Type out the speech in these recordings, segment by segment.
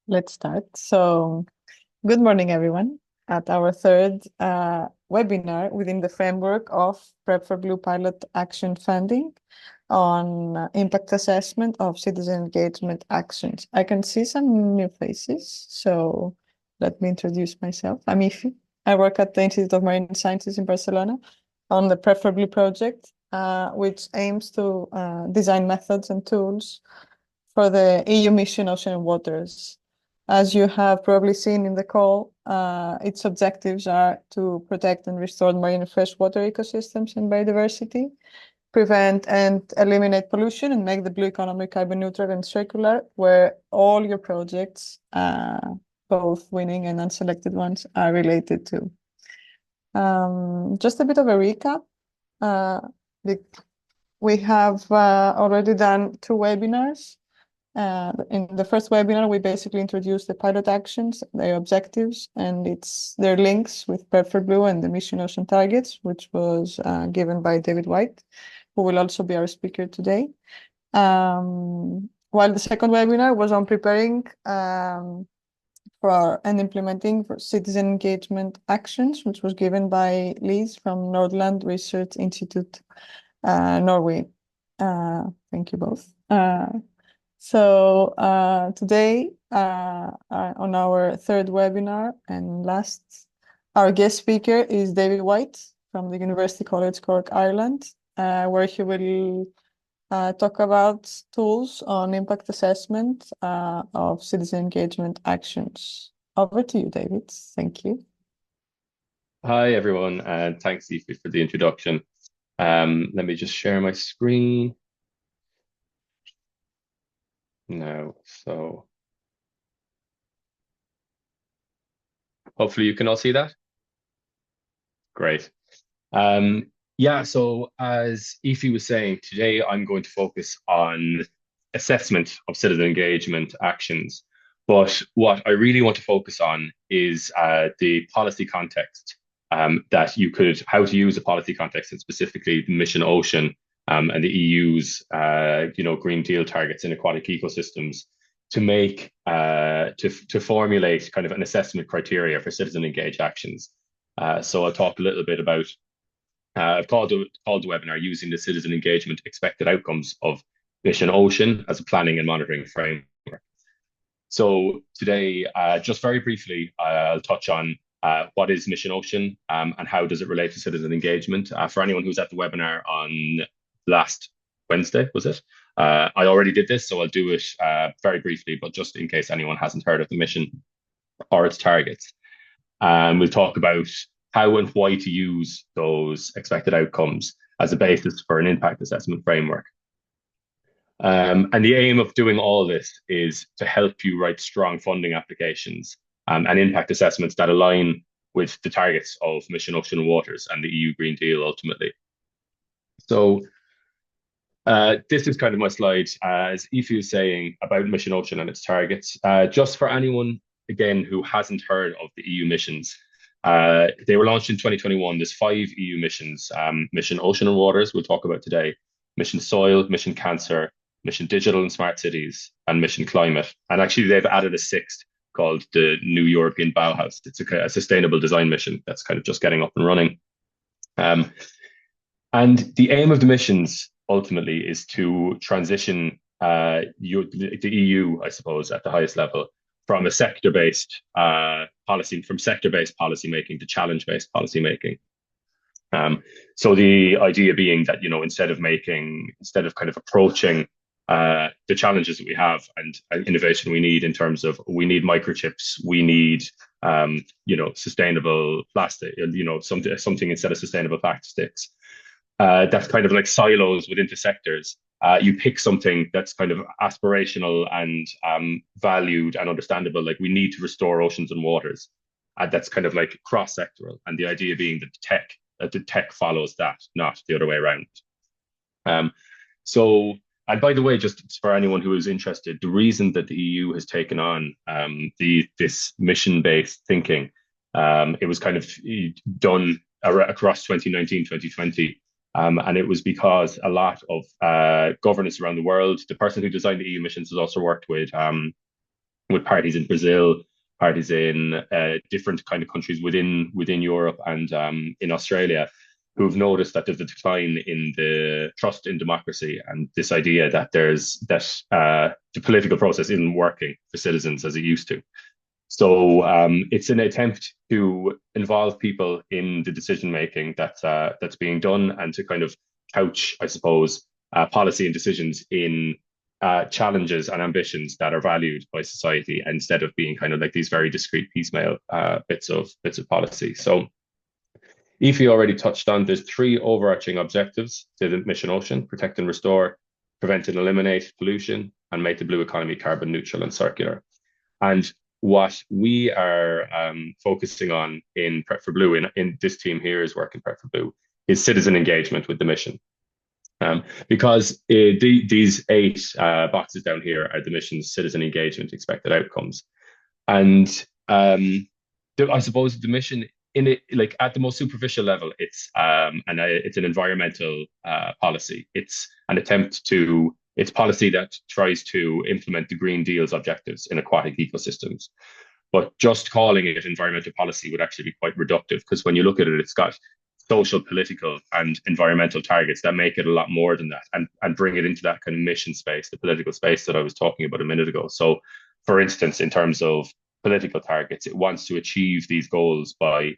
Let's start. So, good morning, everyone, at our third webinar within the framework of PREP4BLUE Pilot Action Funding on impact assessment of citizen engagement actions. I can see some new faces, so let me introduce myself. I'm Ifi. I work at the Institute of Marine Sciences in Barcelona on the PREP4BLUE project, which aims to design methods and tools for the EU mission ocean waters. As you have probably seen in the call, its objectives are to protect and restore marine and freshwater ecosystems and biodiversity, prevent and eliminate pollution, and make the blue economy carbon neutral and circular, where all your projects, both winning and unselected ones, are related to. Just a bit of a recap. We have already done 2 webinars. In the first webinar, we basically introduced the pilot actions, their objectives, and their links with PREP4BLUE and the mission ocean targets, which was given by David Whyte, who will also be our speaker today. While the second webinar was on preparing for and implementing for citizen engagement actions, which was given by Liz from Nordland Research Institute, Norway. Thank you both. So today, on our third webinar and last, our guest speaker is David Whyte from the University College Cork, Ireland, where he will talk about tools on impact assessment of citizen engagement actions. Over to you, David. Thank you. Hi, everyone, and thanks, Aoife, for the introduction. Let me just share my screen now. So hopefully you can all see that. Great. Yeah, so as Aoife was saying, today I'm going to focus on assessment of citizen engagement actions. But what I really want to focus on is the policy context how to use a policy context, and specifically the Mission Ocean and the EU's Green Deal targets in aquatic ecosystems to make to formulate kind of an assessment criteria for citizen engaged actions. So I'll talk a little bit about I've called the webinar using the citizen engagement expected outcomes of Mission Ocean as a planning and monitoring framework. So today, just very briefly, I'll touch on what is Mission Ocean and how does it relate to citizen engagement. For anyone who's at the webinar on last Wednesday, was it? I already did this, so I'll do it very briefly, but just in case anyone hasn't heard of the mission or its targets. We'll talk about how and why to use those expected outcomes as a basis for an impact assessment framework. And the aim of doing all this is to help you write strong funding applications and impact assessments that align with the targets of Mission Ocean Waters and the EU Green Deal ultimately. So this is kind of my slide, as Aoife was saying about Mission Ocean and its targets. Just for anyone, again, who hasn't heard of the EU missions, they were launched in 2021. There's 5 EU missions: Mission Ocean and Waters, we'll talk about today, Mission Soil, Mission Cancer, Mission Digital and Smart Cities, and Mission Climate. And actually, they've added a 6th called the New European Bauhaus. It's a sustainable design mission that's kind of just getting up and running. And the aim of the missions ultimately is to transition the EU, I suppose, at the highest level, from a sector-based sector-based policymaking to challenge-based policymaking. So the idea being that, instead of kind of approaching the challenges that we have and innovation we need in terms of, we need microchips, we need sustainable plastic, something instead of sustainable plastics. That's kind of like silos within the sectors. You pick something that's kind of aspirational and valued and understandable, like we need to restore oceans and waters. That's kind of like cross-sectoral, and the idea being that the tech follows that, not the other way around. And by the way, just for anyone who is interested, the reason that the EU has taken on this mission-based thinking, it was kind of done across 2019, 2020. And it was because a lot of governance around the world, the person who designed the EU missions has also worked with with parties in Brazil, parties in different kind of countries within Europe and in Australia, who've noticed that there's a decline in the trust in democracy and this idea that the political process isn't working for citizens as it used to. So it's an attempt to involve people in the decision making that's being done, and to kind of couch, I suppose, policy and decisions in challenges and ambitions that are valued by society, instead of being kind of like these very discrete piecemeal bits of policy. So Aoife already touched on, there's three overarching objectives to the mission ocean: protect and restore, prevent and eliminate pollution, and make the blue economy carbon neutral and circular. And what we are focusing on in PREP4BLUE, in this team here is working PREP4BLUE, is citizen engagement with the mission. Because these eight boxes down here are the mission's citizen engagement expected outcomes. And I suppose the mission, in it, like at the most superficial level, it's an environmental policy. It's an attempt to, it's policy that tries to implement the Green Deal's objectives in aquatic ecosystems. But just calling it environmental policy would actually be quite reductive, because when you look at it, it's got social, political, and environmental targets that make it a lot more than that, and bring it into that kind of mission space, the political space that I was talking about a minute ago. So, for instance, in terms of political targets, it wants to achieve these goals by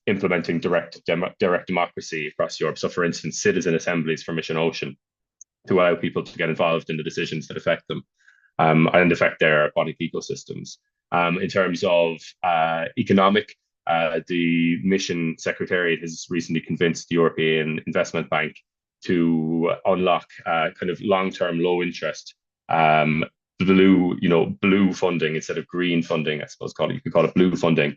implementing direct democracy across Europe. So, for instance, citizen assemblies for Mission Ocean, to allow people to get involved in the decisions that affect them and affect their aquatic ecosystems. In terms of economic, the mission secretariat has recently convinced the European Investment Bank to unlock kind of long-term, low-interest blue funding instead of green funding. I suppose you could call it blue funding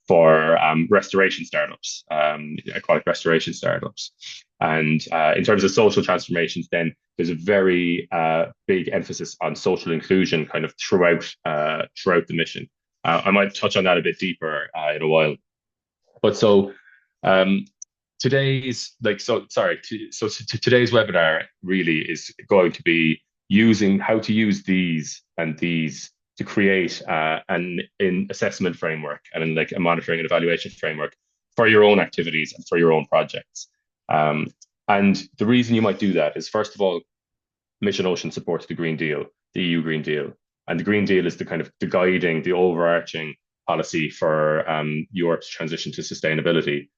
for restoration startups, aquatic restoration startups. And in terms of social transformations, then there's a very big emphasis on social inclusion kind of throughout the mission. I might touch on that a bit deeper in a while. But so today's webinar really is going to be using how to use these to create an assessment framework and like a monitoring and evaluation framework for your own activities and for your own projects. And the reason you might do that is, first of all, Mission Ocean supports the Green Deal, the EU Green Deal. And the Green Deal is the kind of the guiding, the overarching policy for Europe's transition to sustainability.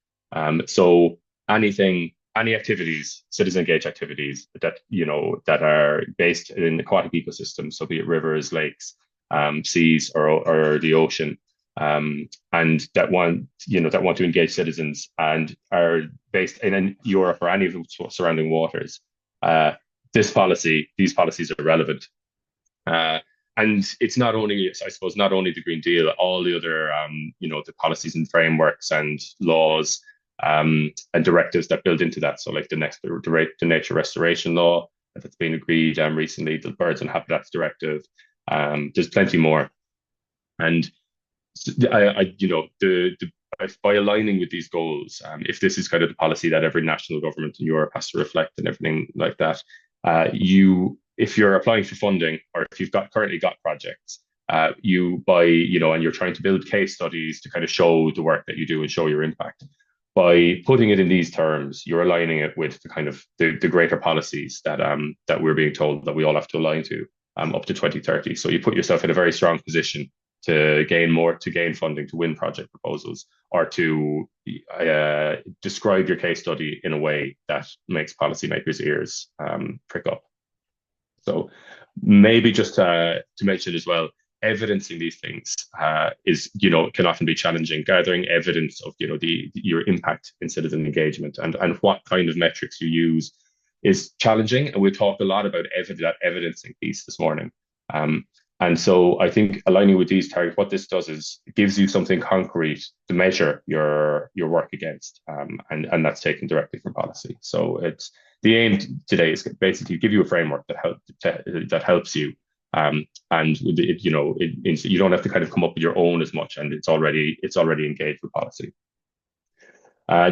So any activities, citizen engaged activities that are based in aquatic ecosystems, so be it rivers, lakes, seas, or the ocean, and that want to engage citizens and are based in Europe or any of the surrounding waters. These policies are relevant. And it's not only, I suppose, not only the Green Deal, all the other, the policies and frameworks and laws and directives that build into that. So like the nature restoration law that's been agreed recently, the Birds and Habitats Directive. There's plenty more. And by aligning with these goals, if this is kind of the policy that every national government in Europe has to reflect and everything like that, if you're applying for funding, or if you've currently got projects, and you're trying to build case studies to kind of show the work that you do and show your impact, by putting it in these terms, you're aligning it with the kind of the greater policies that we're being told that we all have to align to up to 2030. So you put yourself in a very strong position to gain funding, to win project proposals, or to describe your case study in a way that makes policymakers' ears prick up. So maybe just to mention as well, evidencing these things can often be challenging. Gathering evidence of your impact in citizen engagement and what kind of metrics you use is challenging, and we'll talk a lot about that evidencing piece this morning. And so I think aligning with these targets, what this does is it gives you something concrete to measure your work against, and that's taken directly from policy. So it's the aim today is basically give you a framework that helps you, and you don't have to kind of come up with your own as much, and it's already engaged with policy.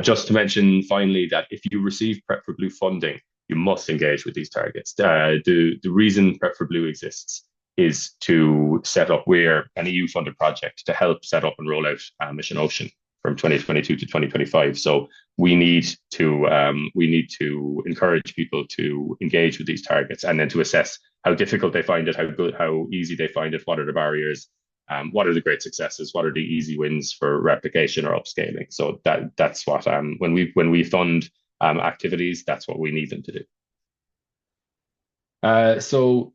Just to mention finally that if you receive PREP4BLUE funding, you must engage with these targets. The reason PREP4BLUE exists is to set up, we're an EU-funded project to help set up and roll out Mission Ocean from 2022 to 2025. So we need to encourage people to engage with these targets, and then to assess how difficult they find it, how easy they find it, what are the barriers, what are the great successes, what are the easy wins for replication or upscaling. So that's what when we fund activities, that's what we need them to do. So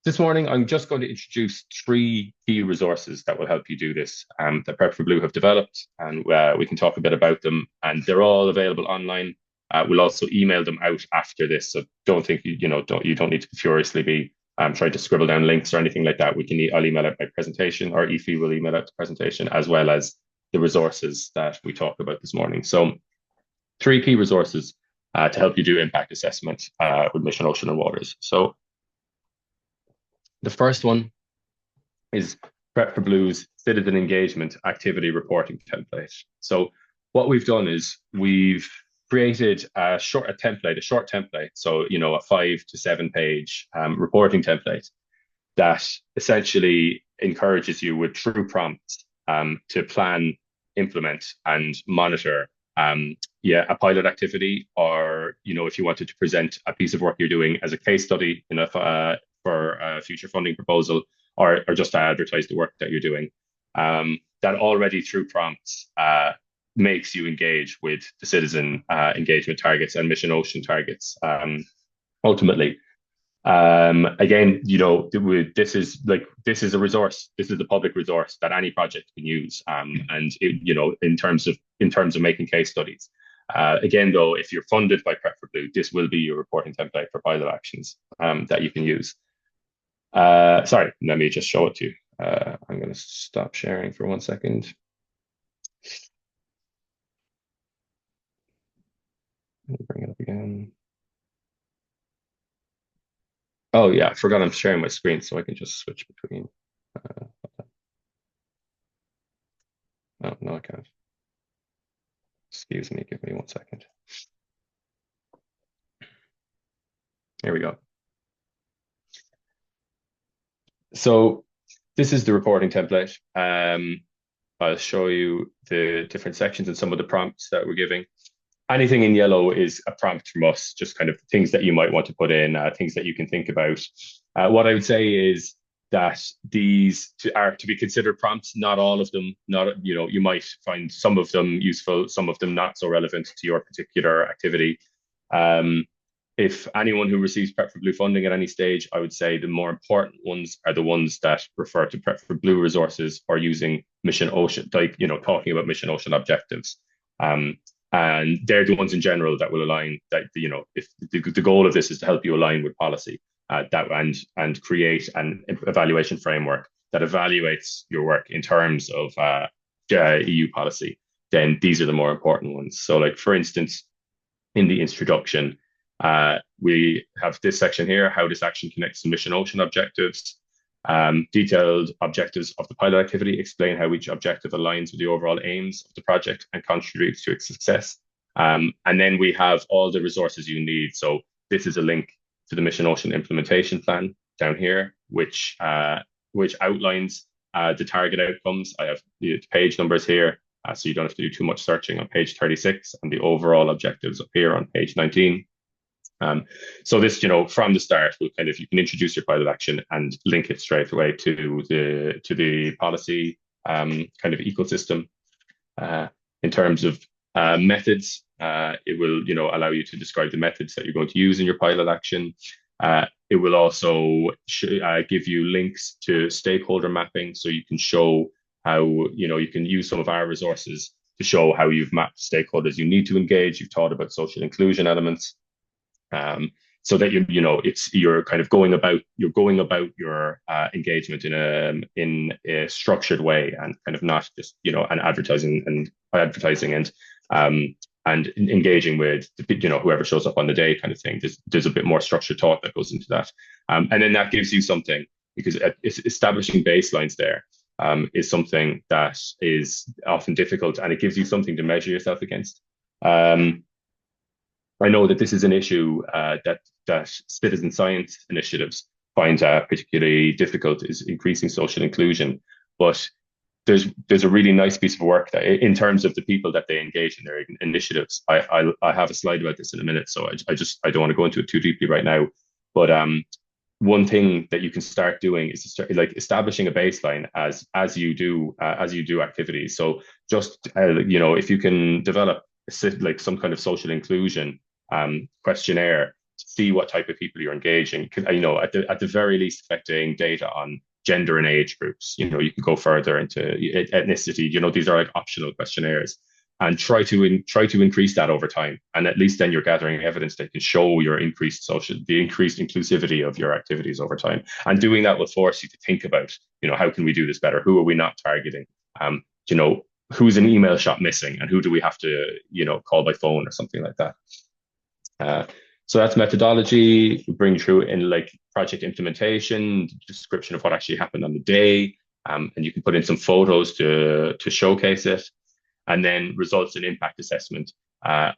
this morning, I'm just going to introduce 3 key resources that will help you do this, that PREP4BLUE have developed, and we can talk a bit about them. And they're all available online. We'll also email them out after this, so don't think you don't need to furiously be trying to scribble down links or anything like that. I'll email out my presentation, or Ifi will email out the presentation, as well as the resources that we talked about this morning. So 3 key resources to help you do impact assessment with Mission Ocean and Waters. So the first one is PREP4BLUE's citizen engagement activity reporting template. So what we've done is we've created a short template. So, a 5 to 7 page reporting template that essentially encourages you with true prompts to plan, implement, and monitor a pilot activity, or if you wanted to present a piece of work you're doing as a case study for a future funding proposal, or just to advertise the work that you're doing. That already through prompts makes you engage with the citizen engagement targets and Mission Ocean targets. Ultimately, again, this is a resource. This is a public resource that any project can use, and in terms of making case studies. Again, though, if you're funded by PREP4BLUE, this will be your reporting template for pilot actions that you can use. Sorry, let me just show it to you. I'm going to stop sharing for 1 second. Let me bring it up again. Oh yeah, I forgot I'm sharing my screen, so I can just switch between. Oh, no, I can't. Excuse me, give me 1 second. Here we go. So this is the reporting template. I'll show you the different sections and some of the prompts that we're giving. Anything in yellow is a prompt from us, just kind of things that you might want to put in, things that you can think about. What I would say is that these are to be considered prompts, not all of them. You might find some of them useful, some of them not so relevant to your particular activity. If anyone who receives PREP4BLUE funding at any stage, I would say the more important ones are the ones that refer to PREP4BLUE resources or using Mission Ocean, talking about Mission Ocean objectives. And they're the ones in general that will align, that, if the goal of this is to help you align with policy and create an evaluation framework that evaluates your work in terms of EU policy, then these are the more important ones. So like, for instance, in the introduction, we have this section here, how this action connects to Mission Ocean objectives. Detailed objectives of the pilot activity explain how each objective aligns with the overall aims of the project and contributes to its success. And then we have all the resources you need. So this is a link to the Mission Ocean implementation plan down here, which outlines the target outcomes. I have the page numbers here, so you don't have to do too much searching, on page 36, and the overall objectives up here on page 19. So this, from the start, you can introduce your pilot action and link it straight away to the policy kind of ecosystem. In terms of methods, it will allow you to describe the methods that you're going to use in your pilot action. It will also give you links to stakeholder mapping, so you can show how you can use some of our resources to show how you've mapped stakeholders you need to engage. You've thought about social inclusion elements. So that you're kind of going about your engagement in a structured way, and kind of not just an advertising and engaging with whoever shows up on the day kind of thing. There's a bit more structured thought that goes into that, and then that gives you something, because establishing baselines there is something that is often difficult, and it gives you something to measure yourself against. I know that this is an issue that citizen science initiatives find particularly difficult is increasing social inclusion. But there's a really nice piece of work that, in terms of the people that they engage in their initiatives. I have a slide about this in a minute, so I don't want to go into it too deeply right now. But one thing that you can start doing is to start like establishing a baseline as you do activities. So just if you can develop like some kind of social inclusion questionnaire to see what type of people you're engaging, at the very least collecting data on gender and age groups. You can go further into ethnicity. These are like optional questionnaires, and try to increase that over time. And at least then you're gathering evidence that can show the increased inclusivity of your activities over time. And doing that will force you to think about, how can we do this better? Who are we not targeting? Who's an email shot missing, and who do we have to, call by phone or something like that? So that's methodology. We bring through in like project implementation, description of what actually happened on the day, and you can put in some photos to showcase it, and then results and impact assessment.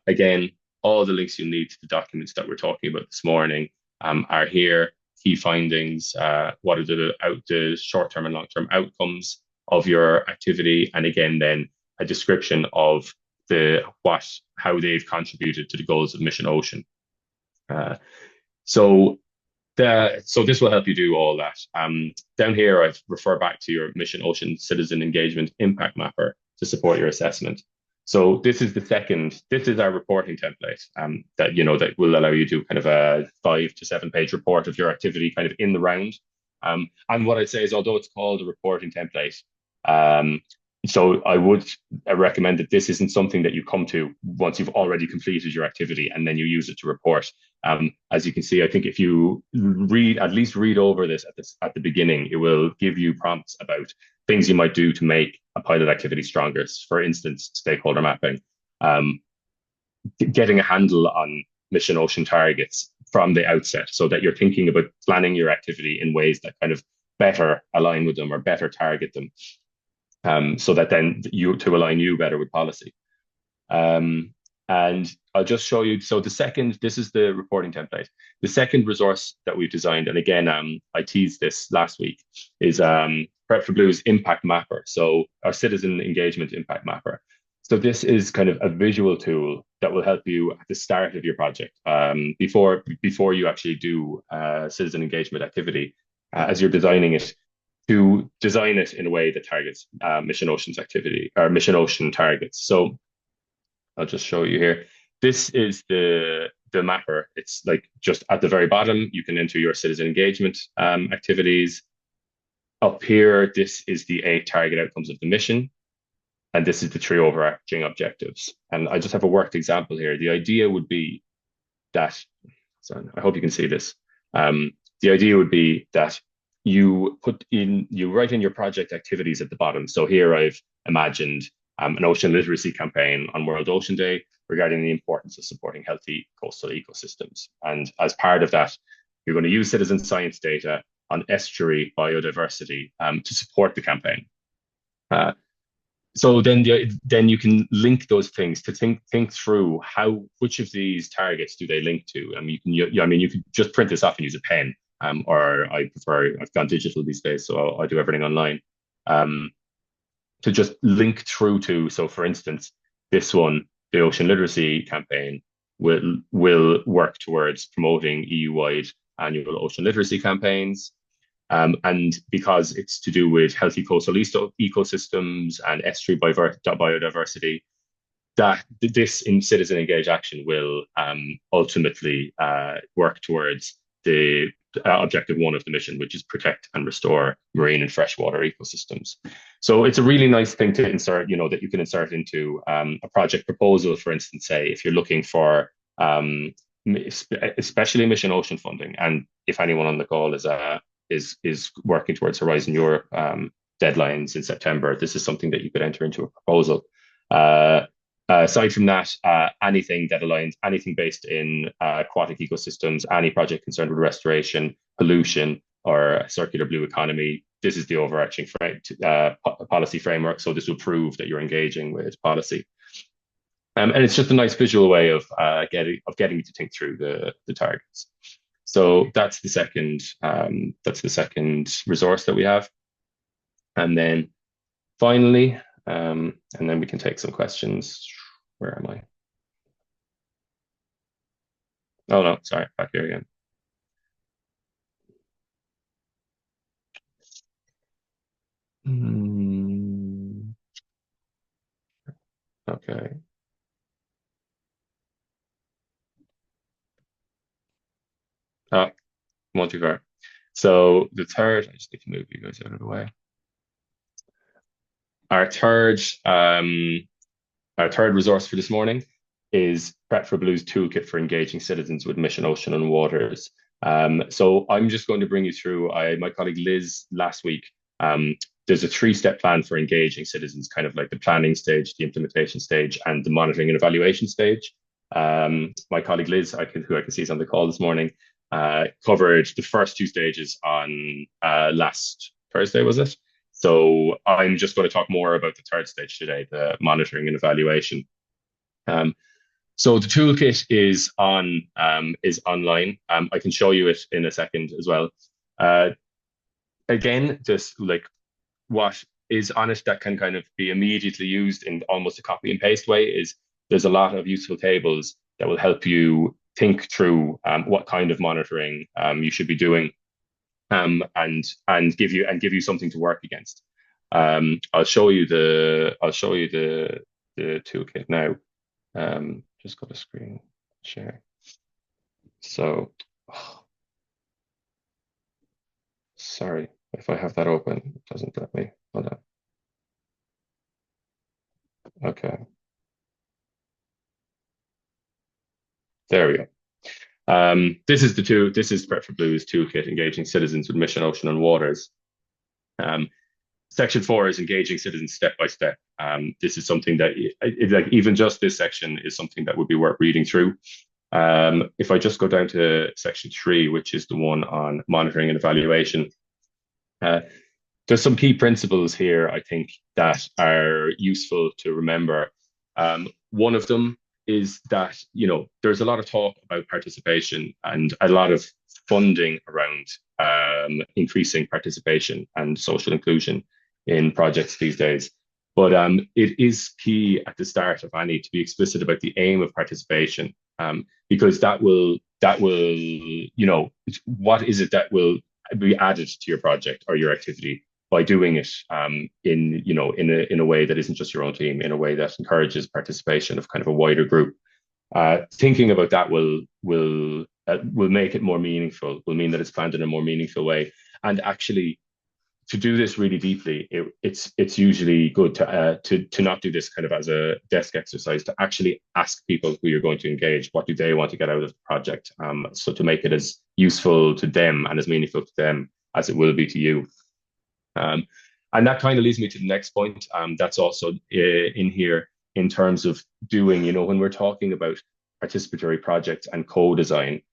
Again, all the links you need to the documents that we're talking about this morning are here. Key findings, what are the short-term and long-term outcomes of your activity, and again, then a description of how they've contributed to the goals of Mission Ocean. So this will help you do all that. Down here, I've referred back to your Mission Ocean Citizen Engagement Impact Mapper to support your assessment. So this is our reporting template that will allow you to do kind of a 5 to 7 page report of your activity kind of in the round. And what I'd say is, although it's called a reporting template, so I would recommend that this isn't something that you come to once you've already completed your activity and then you use it to report. As you can see, I think if you at least read over this at the beginning, it will give you prompts about things you might do to make a pilot activity stronger. For instance, stakeholder mapping, getting a handle on Mission Ocean targets from the outset, so that you're thinking about planning your activity in ways that kind of better align with them or better target them. So that then to align you better with policy. And I'll just show you. So this is the reporting template. The second resource that we've designed, and again, I teased this last week, is PREP4BLUE's Impact Mapper. So our Citizen Engagement Impact Mapper. So this is kind of a visual tool that will help you at the start of your project, before you actually do citizen engagement activity, as you're designing it, to design it in a way that targets Mission Ocean's activity or Mission Ocean targets. So I'll just show you here. This is the mapper. It's like just at the very bottom, you can enter your citizen engagement activities. Up here, this is the 8 target outcomes of the mission. And this is the 3 overarching objectives. And I just have a worked example here. The idea would be that, so I hope you can see this. The idea would be that you write in your project activities at the bottom. So here I've imagined an ocean literacy campaign on World Ocean Day regarding the importance of supporting healthy coastal ecosystems. And as part of that, you're going to use citizen science data on estuary biodiversity to support the campaign. So then you can link those things to think through which of these targets do they link to. You can just print this off and use a pen. Or I've gone digital these days, so I do everything online, to just link through to. So for instance, this one, the Ocean Literacy Campaign, will work towards promoting EU-wide annual ocean literacy campaigns. And because it's to do with healthy coastal ecosystems and estuary biodiversity, that this in citizen engaged action will ultimately work towards the objective 1 of the mission, which is protect and restore marine and freshwater ecosystems. So it's a really nice thing to insert, that you can insert into a project proposal, for instance, say, if you're looking for especially Mission Ocean funding. And if anyone on the call is working towards Horizon Europe deadlines in September, this is something that you could enter into a proposal. Aside from that, anything that aligns, anything based in aquatic ecosystems, any project concerned with restoration, pollution, or a circular blue economy, this is the overarching policy framework. So this will prove that you're engaging with policy. And it's just a nice visual way of getting you to think through the targets. So that's the second resource that we have. And then finally, and then we can take some questions. Where am I? Oh no, sorry, back here again. Okay. Ah, multivar. So the third, I just need to move you guys out of the way. Our third, our third resource for this morning is PREP4BLUE's toolkit for engaging citizens with mission, ocean, and waters. So I'm just going to bring you through. My colleague Liz last week. There's a three-step plan for engaging citizens, kind of like the planning stage, the implementation stage, and the monitoring and evaluation stage. My colleague Liz, who I can see is on the call this morning, covered the first two stages on last Thursday, was it? So I'm just going to talk more about the third stage today, the monitoring and evaluation. So the toolkit is online. I can show you it in a second as well. Again, just like what is on it that can kind of be immediately used in almost a copy and paste way is there's a lot of useful tables that will help you think through what kind of monitoring you should be doing and give you something to work against. I'll show you the toolkit now. Just got a screen share. So, sorry if I have that open, it doesn't let me. Hold on. Okay. There we go. This is PREP4BLUE's toolkit, engaging citizens with mission, ocean, and waters. Section 4 is engaging citizens step by step. This is something that, like, even just this section is something that would be worth reading through. If I just go down to section 3, which is the one on monitoring and evaluation, there's some key principles here, I think, that are useful to remember. One of them is that, there's a lot of talk about participation and a lot of funding around increasing participation and social inclusion in projects these days. But it is key at the start of any to be explicit about the aim of participation, because that will, what is it that will be added to your project or your activity by doing it in a way that isn't just your own team, in a way that encourages participation of kind of a wider group. Thinking about that will make it more meaningful, will mean that it's planned in a more meaningful way. And actually, to do this really deeply, it's usually good to not do this kind of as a desk exercise, to actually ask people who you're going to engage, what do they want to get out of the project? So to make it as useful to them and as meaningful to them as it will be to you. And that kind of leads me to the next point. That's also in here in terms of doing, when we're talking about participatory projects and co-design,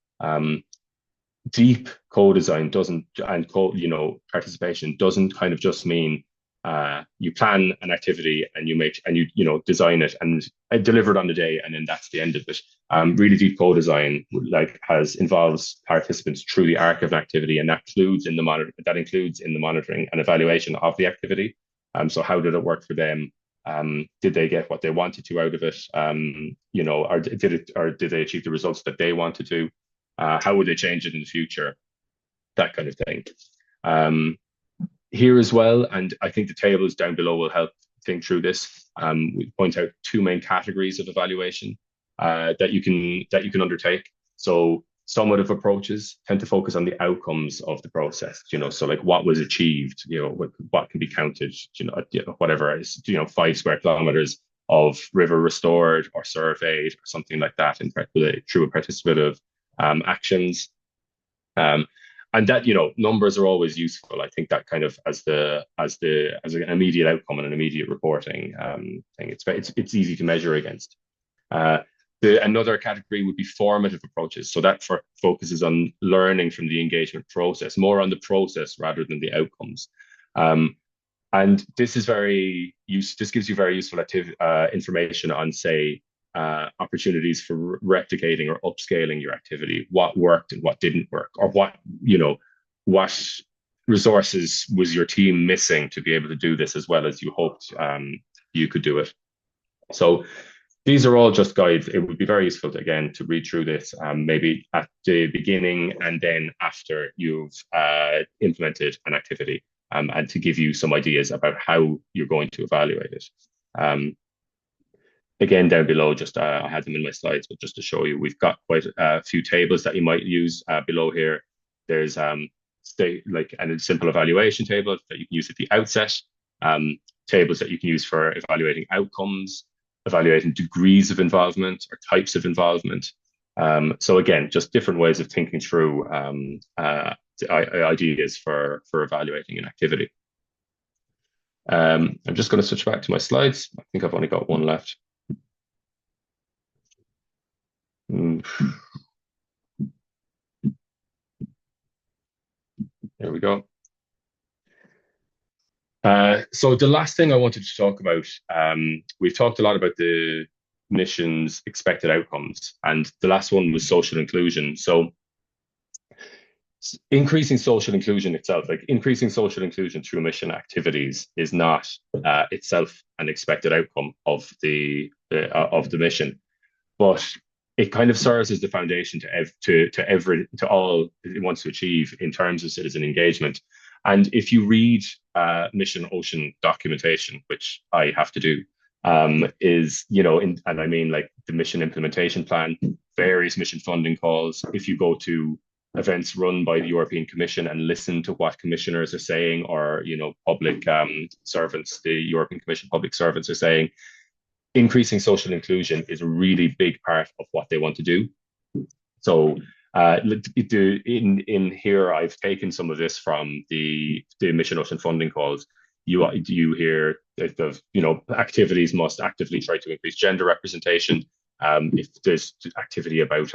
deep co-design participation doesn't kind of just mean you plan an activity and you design it and deliver it on the day and then that's the end of it. Really deep co-design involves participants through the arc of an activity, and that includes in the monitoring and evaluation of the activity. So how did it work for them? Did they get what they wanted to out of it? Or did they achieve the results that they wanted to? How would they change it in the future? That kind of thing. Here as well, and I think the tables down below will help think through this. We point out two main categories of evaluation that you can undertake. So summative approaches tend to focus on the outcomes of the process. So like what was achieved. What can be counted. Whatever is 5 square kilometers of river restored or surveyed or something like that through a participative actions. And that, numbers are always useful. I think that kind of as an immediate outcome and an immediate reporting thing, it's easy to measure against. Another category would be formative approaches. So that focuses on learning from the engagement process, more on the process rather than the outcomes. And this gives you very useful information on, say, opportunities for replicating or upscaling your activity, what worked and what didn't work, or what resources was your team missing to be able to do this as well as you hoped you could do it. So these are all just guides. It would be very useful, again, to read through this maybe at the beginning and then after you've implemented an activity, and to give you some ideas about how you're going to evaluate it. Again, down below, just I had them in my slides, but just to show you, we've got quite a few tables that you might use below here. There's a simple evaluation table that you can use at the outset, tables that you can use for evaluating outcomes, evaluating degrees of involvement or types of involvement. So again, just different ways of thinking through ideas for evaluating an activity. I'm just going to switch back to my slides. I think I've only got one left. There we go. So the last thing I wanted to talk about, we've talked a lot about the mission's expected outcomes, and the last one was social inclusion. So increasing social inclusion itself, like increasing social inclusion through mission activities, is not itself an expected outcome of the mission, but it kind of serves as the foundation to all it wants to achieve in terms of citizen engagement. And if you read Mission Ocean documentation, which I have to do, is, and I mean like the mission implementation plan, various mission funding calls. If you go to events run by the European Commission and listen to what commissioners are saying, or public servants, the European Commission public servants are saying, increasing social inclusion is a really big part of what they want to do. So in here, I've taken some of this from the Mission Ocean funding calls. You hear activities must actively try to increase gender representation. If there's activity about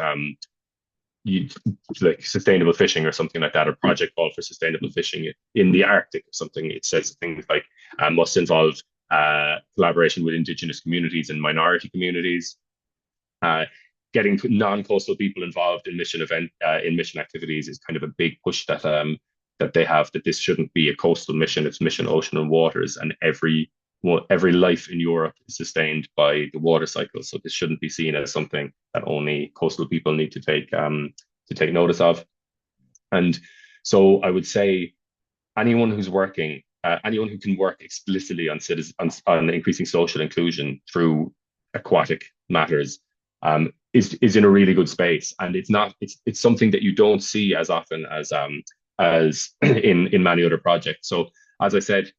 like sustainable fishing or something like that, or project call for sustainable fishing in the Arctic or something, it says things like must involve collaboration with Indigenous communities and minority communities. Getting non-coastal people involved in mission activities is kind of a big push that they have, that this shouldn't be a coastal mission, it's mission, ocean and waters, and every life in Europe is sustained by the water cycle. So this shouldn't be seen as something that only coastal people need to take notice of. And so I would say anyone who can work explicitly on increasing social inclusion through aquatic matters is in a really good space. And it's something that you don't see as often as in many other projects. So as I said,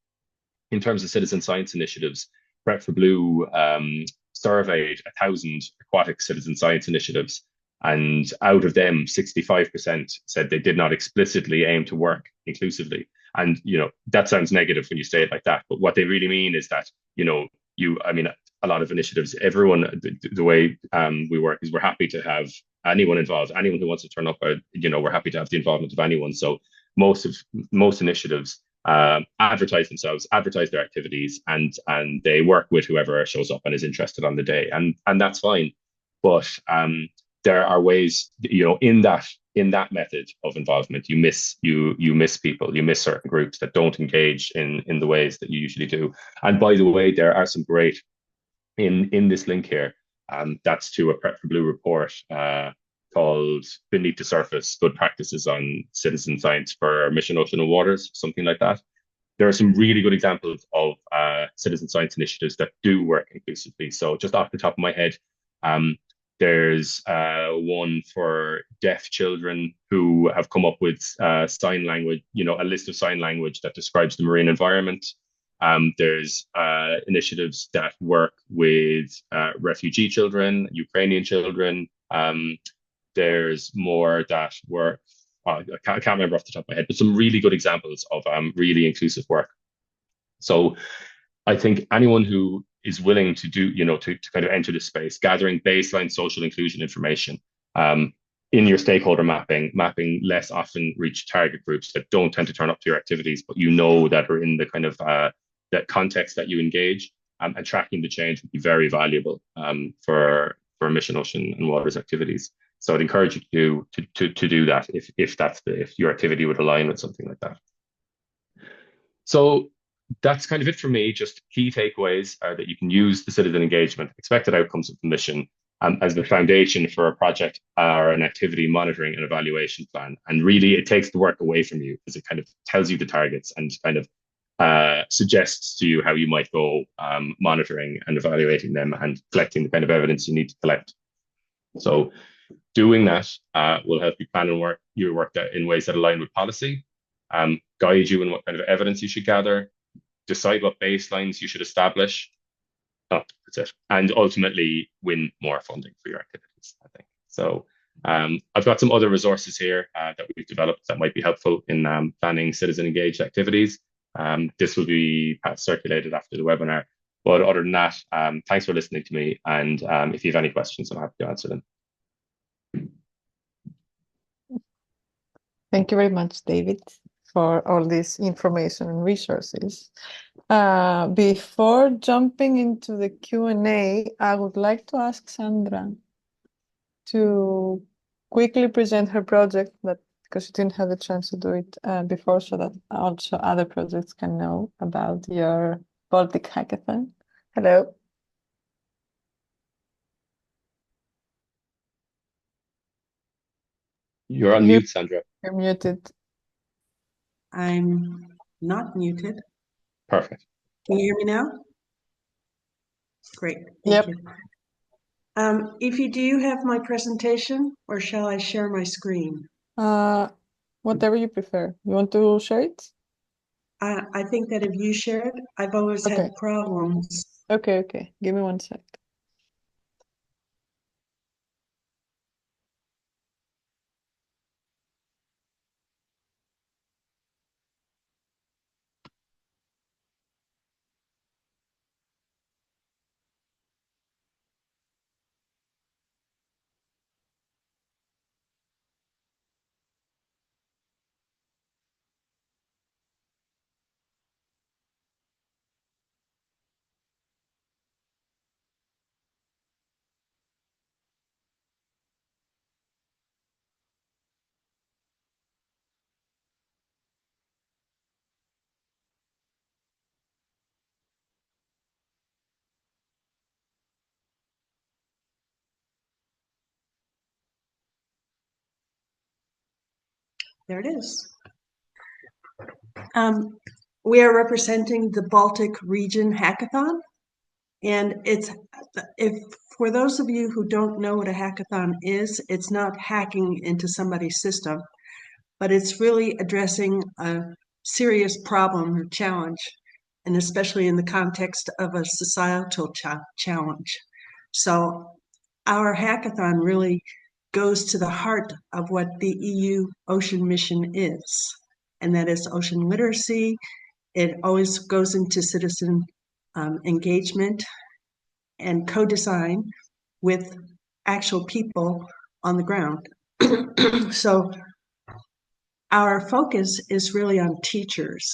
in terms of citizen science initiatives, PREP4BLUE surveyed 1,000 aquatic citizen science initiatives, and out of them, 65% said they did not explicitly aim to work inclusively. And that sounds negative when you say it like that, but what they really mean is that a lot of initiatives, everyone, the way we work is we're happy to have anyone involved, anyone who wants to turn up. We're happy to have the involvement of anyone. So most initiatives advertise themselves, advertise their activities, and they work with whoever shows up and is interested on the day, and that's fine. But there are ways, in that method of involvement, you miss people, you miss certain groups that don't engage in the ways that you usually do. And by the way, there are some great in this link here, that's to a PREP4BLUE report called Beneath the Surface, Good Practices on Citizen Science for Mission Ocean and Waters, something like that. There are some really good examples of citizen science initiatives that do work inclusively. So just off the top of my head, there's one for deaf children who have come up with sign language, a list of sign language that describes the marine environment. There's initiatives that work with refugee children, Ukrainian children. There's more that work, I can't remember off the top of my head, but some really good examples of really inclusive work. So I think anyone who is willing to do, to kind of enter this space, gathering baseline social inclusion information in your stakeholder mapping less often reach target groups that don't tend to turn up to your activities, but that are in the kind of that context that you engage. and tracking the change would be very valuable for emission, ocean, and waters activities. So I'd encourage you to do that if your activity would align with something like that. So that's kind of it for me. Just key takeaways are that you can use the citizen engagement, expected outcomes of the mission, as the foundation for a project or an activity monitoring and evaluation plan. And really, it takes the work away from you because it kind of tells you the targets and kind of suggests to you how you might go monitoring and evaluating them and collecting the kind of evidence you need to collect. So doing that will help you plan and your work in ways that align with policy, guide you in what kind of evidence you should gather, decide what baselines you should establish. Oh, that's it. And ultimately win more funding for your activities, I think. So I've got some other resources here that we've developed that might be helpful in planning citizen engaged activities. This will be circulated after the webinar. But other than that, thanks for listening to me. And if you have any questions, I'm happy to answer them. Thank you very much, David, for all this information and resources. Before jumping into the Q&A, I would like to ask Sandra to quickly present her project because she didn't have the chance to do it before, so that also other projects can know about your Baltic Hackathon. Hello. You're on mute, Sandra. You're muted. I'm not muted. Perfect. Can you hear me now? Great. Yep. Thank you. Ify, do you have my presentation or shall I share my screen? Whatever you prefer. You want to share it? I think that if you share it, I've always had problems. Okay. Give me 1 sec. There it is. We are representing the Baltic Region Hackathon. And for those of you who don't know what a hackathon is, it's not hacking into somebody's system, but it's really addressing a serious problem or challenge, and especially in the context of a societal challenge. So our hackathon really goes to the heart of what the EU Ocean Mission is, and that is ocean literacy. It always goes into citizen engagement and co-design with actual people on the ground. So our focus is really on teachers.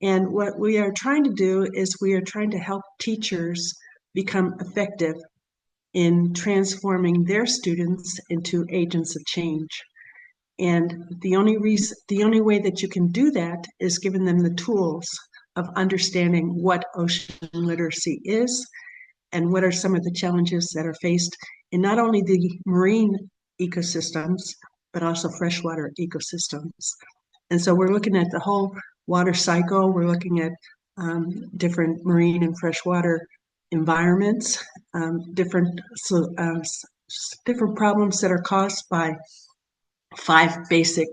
And what we are trying to do is we are trying to help teachers become effective in transforming their students into agents of change. And the only way that you can do that is giving them the tools of understanding what ocean literacy is and what are some of the challenges that are faced in not only the marine ecosystems, but also freshwater ecosystems. And so we're looking at the whole water cycle. We're looking at different marine and freshwater environments, different problems that are caused by 5 basic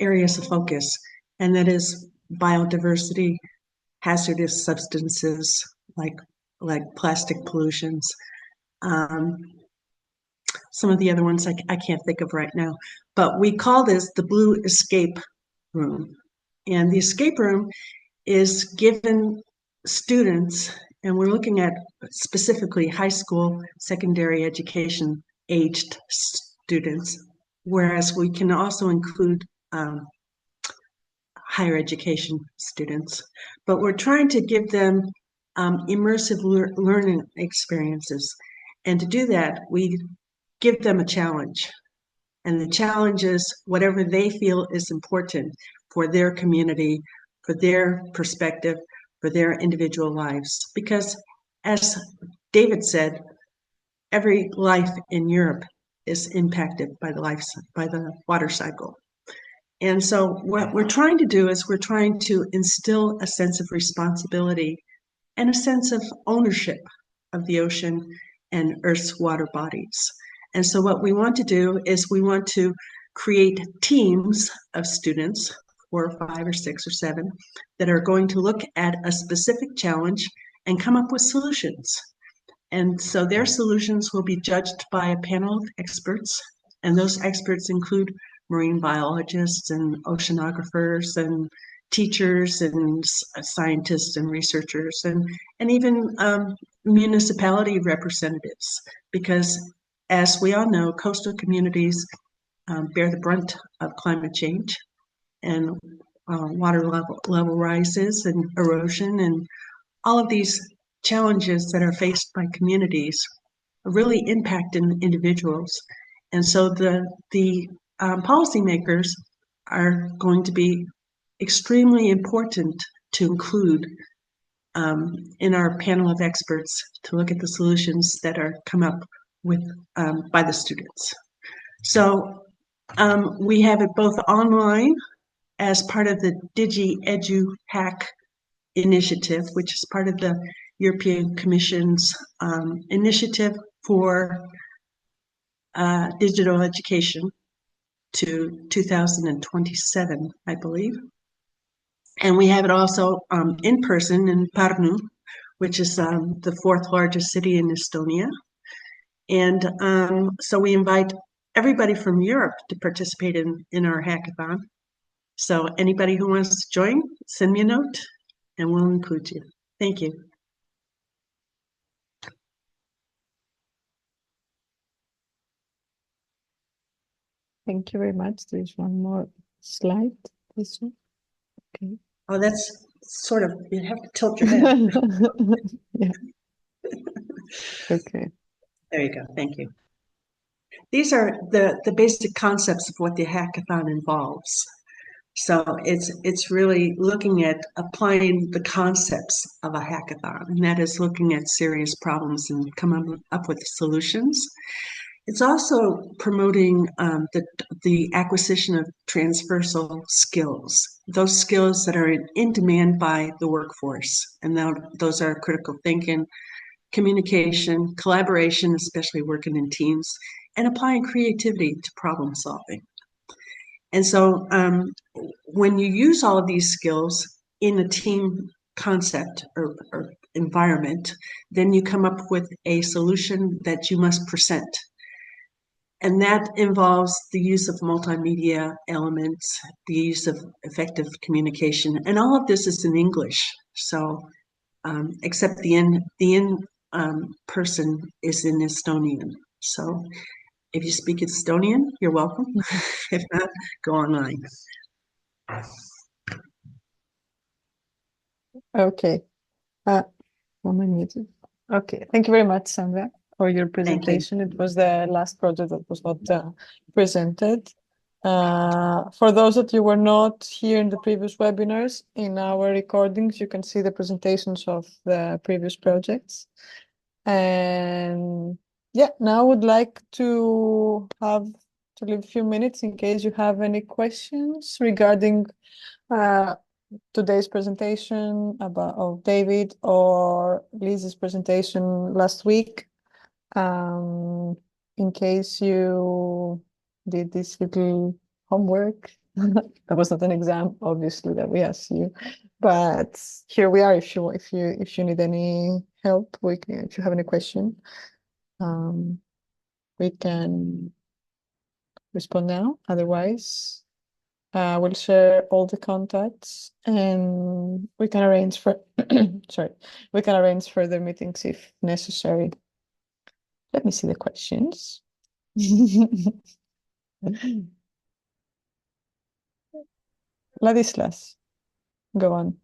areas of focus, and that is biodiversity, hazardous substances like plastic pollutions, some of the other ones I can't think of right now, but we call this the Blue Escape Room. And the escape room is given students, and we're looking at specifically high school, secondary education aged students, whereas we can also include higher education students. But we're trying to give them immersive learning experiences. And to do that, we give them a challenge. And the challenge is whatever they feel is important for their community, for their perspective, for their individual lives. Because as David said, every life in Europe is impacted by the water cycle. And so what we're trying to do is we're trying to instill a sense of responsibility and a sense of ownership of the ocean and Earth's water bodies. And so what we want to do is we want to create teams of students, 4 or 5 or 6 or 7, that are going to look at a specific challenge and come up with solutions. And so their solutions will be judged by a panel of experts, and those experts include marine biologists and oceanographers and teachers and scientists and researchers and even municipality representatives, because as we all know, coastal communities bear the brunt of climate change and water level rises and erosion, and all of these challenges that are faced by communities really impact individuals. And so the policymakers are going to be extremely important to include in our panel of experts to look at the solutions that are come up with by the students. So we have it both online as part of the DigiEduHack initiative, which is part of the European Commission's initiative for digital education to 2027, I believe. And we have it also in person in Pärnu, which is the 4th largest city in Estonia. And so we invite everybody from Europe to participate in our hackathon. So anybody who wants to join, send me a note and we'll include you. Thank you. Thank you very much. There's one more slide. This one. Okay. Oh, that's sort of, you have to tilt your head. Yeah. Okay. There you go. Thank you. These are the basic concepts of what the hackathon involves. So it's really looking at applying the concepts of a hackathon, and that is looking at serious problems and coming up with solutions. It's also promoting the acquisition of transversal skills, those skills that are in demand by the workforce. And those are critical thinking, communication, collaboration, especially working in teams, and applying creativity to problem solving. And so when you use all of these skills in a team concept or environment, then you come up with a solution that you must present. And that involves the use of multimedia elements, the use of effective communication, and all of this is in English. So, except the in person is in Estonian. So, if you speak Estonian, you're welcome. If not, go online. Okay. Okay. Thank you very much, Sandra, for your presentation. It was the last project that was not presented. For those that you were not here in the previous webinars, in our recordings, you can see the presentations of the previous projects. And yeah, now I would like to leave a few minutes in case you have any questions regarding today's presentation of David or Liz's presentation last week. In case you did this little homework. That was not an exam, obviously, that we asked you, but here we are. If you need any help, if you have any question, we can respond now. Otherwise, we'll share all the contacts and we can arrange for we can arrange further meetings if necessary. Let me see the questions. Ladislas, go on.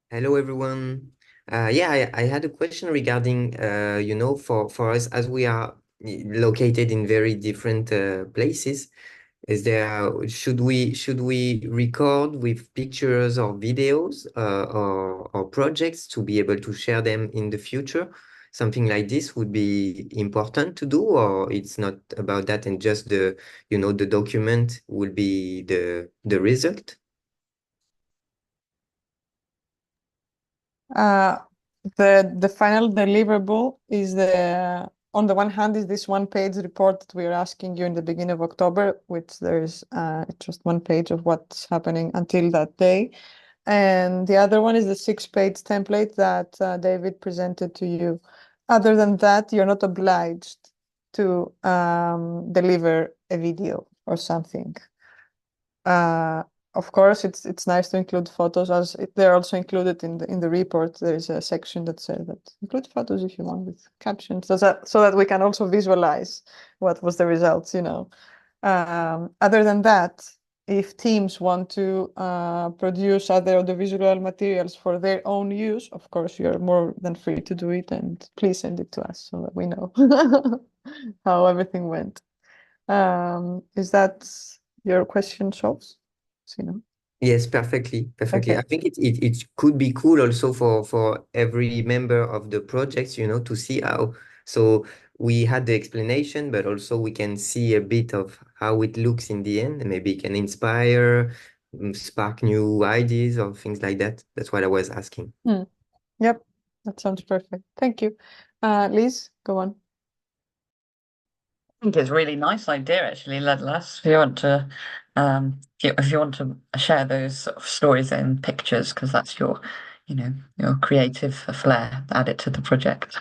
Hello, everyone. Yeah, I had a question regarding, for us, as we are located in very different places, should we record with pictures or videos or projects to be able to share them in the future? Something like this would be important to do, or it's not about that, and just the document will be the result? The final deliverable is on the one hand is this one-page report that we are asking you in the beginning of October, which there's just one page of what's happening until that day. And the other one is the 6-page template that David presented to you. Other than that, you're not obliged to deliver a video or something. Of course, it's nice to include photos, as they're also included in the report. There is a section that says that include photos if you want, with captions, so that we can also visualize what was the results. Other than that, if teams want to produce other audiovisual materials for their own use, of course, you're more than free to do it, and please send it to us so that we know how everything went. Is that your question, Shops? Yes, perfectly. Okay. I think it could be cool also for every member of the projects, to see how. So we had the explanation, but also we can see a bit of how it looks in the end, and maybe it can inspire, spark new ideas or things like that. That's what I was asking. Yep, that sounds perfect. Thank you. Liz, go on. I think it's a really nice idea, actually. Let us, if you want to, if you want to share those sort of stories in pictures, because that's your creative flair. Add it to the project,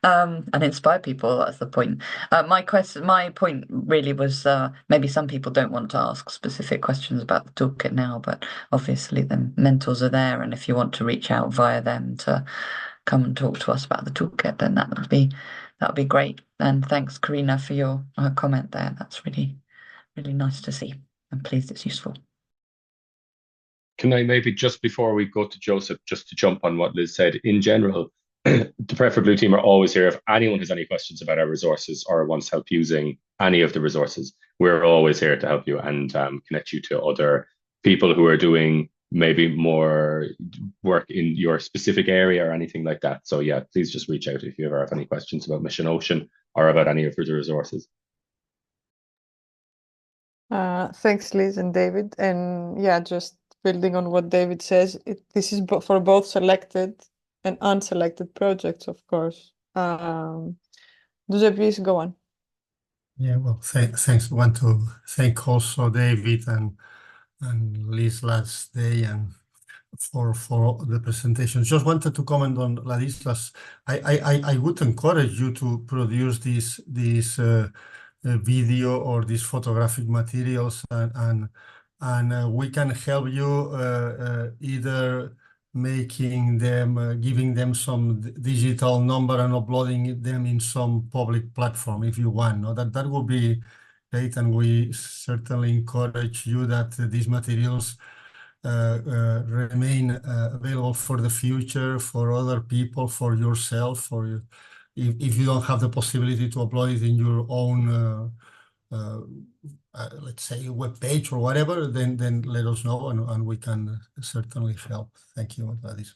and inspire people. That's the point. My point really was maybe some people don't want to ask specific questions about the toolkit now, but obviously the mentors are there, and if you want to reach out via them to come and talk to us about the toolkit, then that would be great. And thanks, Karina, for your comment there. That's really, really nice to see. I'm pleased it's useful. Can I maybe, just before we go to Joseph, just to jump on what Liz said, in general, the PREP4BLUE team are always here. If anyone has any questions about our resources or wants help using any of the resources, we're always here to help you and connect you to other people who are doing maybe more work in your specific area or anything like that. So yeah, please just reach out if you ever have any questions about Mission Ocean or about any of the resources. Thanks, Liz and David. And yeah, just building on what David says, this is for both selected and unselected projects, of course. Jose, please go on. Yeah, well, thanks. I want to thank also David and Liz last day and for the presentation. Just wanted to comment on Ladislas. I would encourage you to produce this video or these photographic materials, and we can help you either making them, giving them some digital number and uploading them in some public platform if you want. No, that would be great, and we certainly encourage you that these materials remain available for the future, for other people, for yourself, if you don't have the possibility to upload it in your own let's say web page or whatever, then let us know, and we can certainly help. Thank you, Gladys.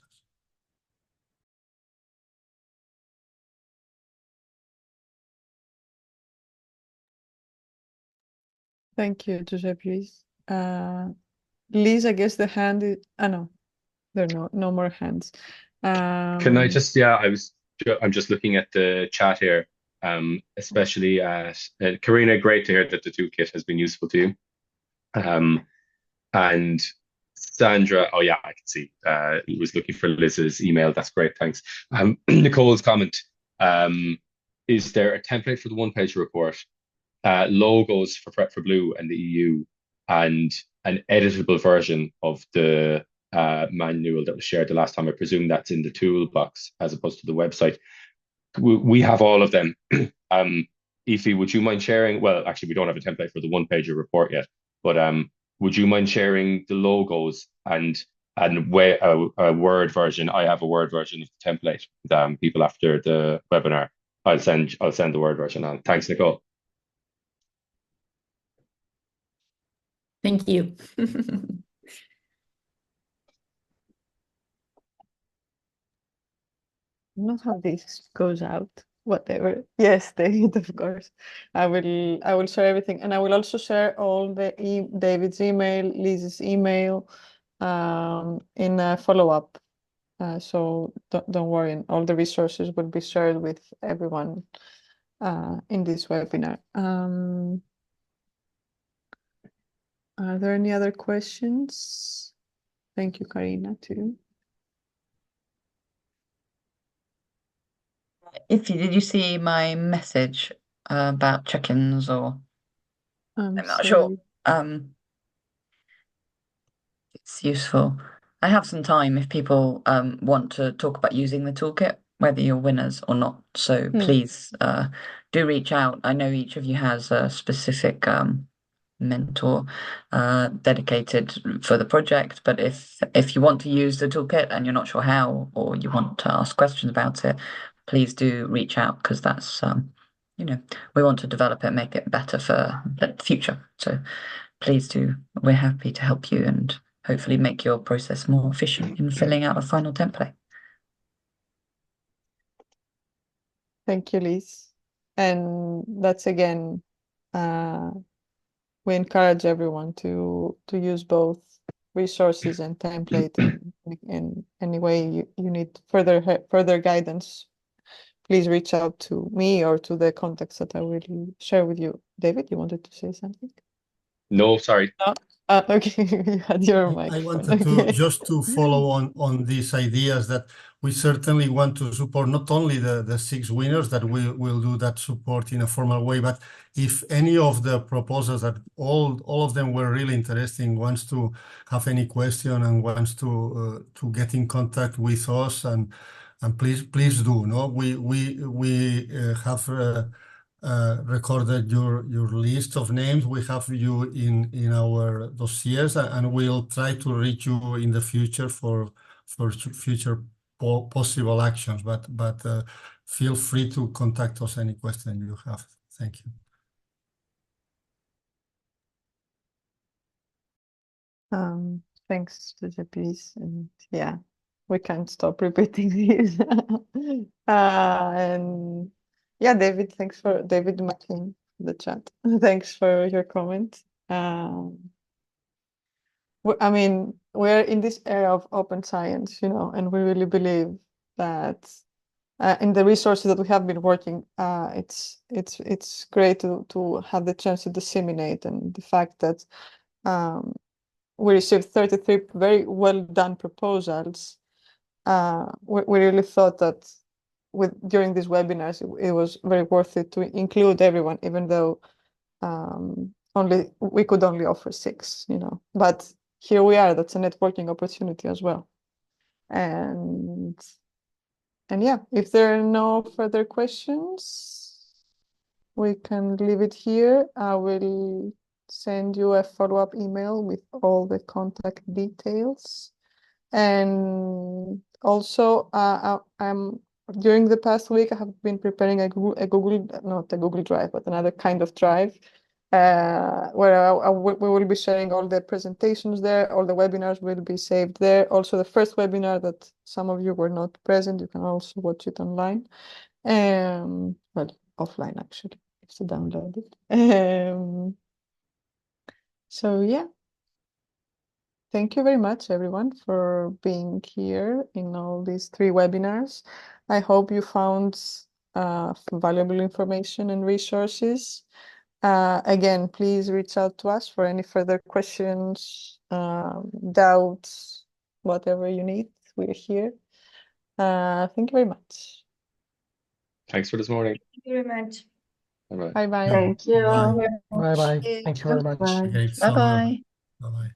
Thank you, Josep, please. Liz, I guess the hand is, no, there are no more hands. Can I just, I'm just looking at the chat here, especially at Karina, great to hear that the toolkit has been useful to you. And Sandra, oh yeah, I can see, he was looking for Liz's email. That's great, thanks. Nicole's comment, is there a template for the one-page report, logos for PREP4BLUE and the EU, and an editable version of the manual that was shared the last time? I presume that's in the toolbox as opposed to the website. We have all of them. Ifi, would you mind sharing? Well, actually, we don't have a template for the one-pager report yet, but would you mind sharing the logos and and a Word version. I have a Word version of the template. People after the webinar, I'll send the Word version on. Thanks, Nicole. Thank you. Not how this goes out. Whatever. Yes, David, of course. I will share everything, and I will also share all the David's email, Liz's email, in a follow-up. So don't worry, and all the resources will be shared with everyone in this webinar. Are there any other questions? Thank you, Karina, too. Did you see my message about check-ins, or I'm I'm not sure. sorry. It's useful. I have some time if people want to talk about using the toolkit, whether you're winners or not. So please do reach out. I know each of you has a specific mentor dedicated for the project, but if you want to use the toolkit and you're not sure how, or you want to ask questions about it, please do reach out, because that's we want to develop it, make it better for the future. So please do. We're happy to help you and hopefully make your process more efficient in filling out a final template. Thank you, Liz. And that's again, we encourage everyone to use both resources and template, and in any way you need further guidance, please reach out to me or to the contacts that I will share with you. David, you wanted to say something? No, sorry. Okay, you had your microphone. I wanted to just to follow on these ideas that we certainly want to support not only the 6 winners that we will do that support in a formal way, but if any of the proposals that all of them were really interesting, wants to have any question and wants to get in contact with us, and please do. No, we have recorded your list of names. We have you in our dossiers, and we'll try to reach you in the future for future possible actions. But feel free to contact us any question you have. Thank you. Thanks to the piece, and yeah, we can't stop repeating these. And yeah, David, thanks for David McLean, the chat. Thanks for your comment. I mean, we're in this era of open science, and we really believe that in the resources that we have been working, it's great to have the chance to disseminate, and the fact that we received 33 very well done proposals. We really thought that during these webinars, it was very worth it to include everyone, even though we could only offer 6, but here we are. That's a networking opportunity as well. And yeah, if there are no further questions, we can leave it here. I will send you a follow-up email with all the contact details. And also, during the past week, I have been preparing not a Google Drive, but another kind of drive, where we will be sharing all the presentations there. All the webinars will be saved there. Also, the first webinar that some of you were not present, you can also watch it online. Well, offline, actually, if you download it. So yeah. Thank you very much, everyone, for being here in all these 3 webinars. I hope you found valuable information and resources. Again, please reach out to us for any further questions, doubts, whatever you need. We're here. Thank you very much. Thanks for this morning. Thank you very much. Bye-bye. Bye-bye. Thank you. Bye. Bye bye. Thank you very much. Great Bye summer. bye. Bye bye.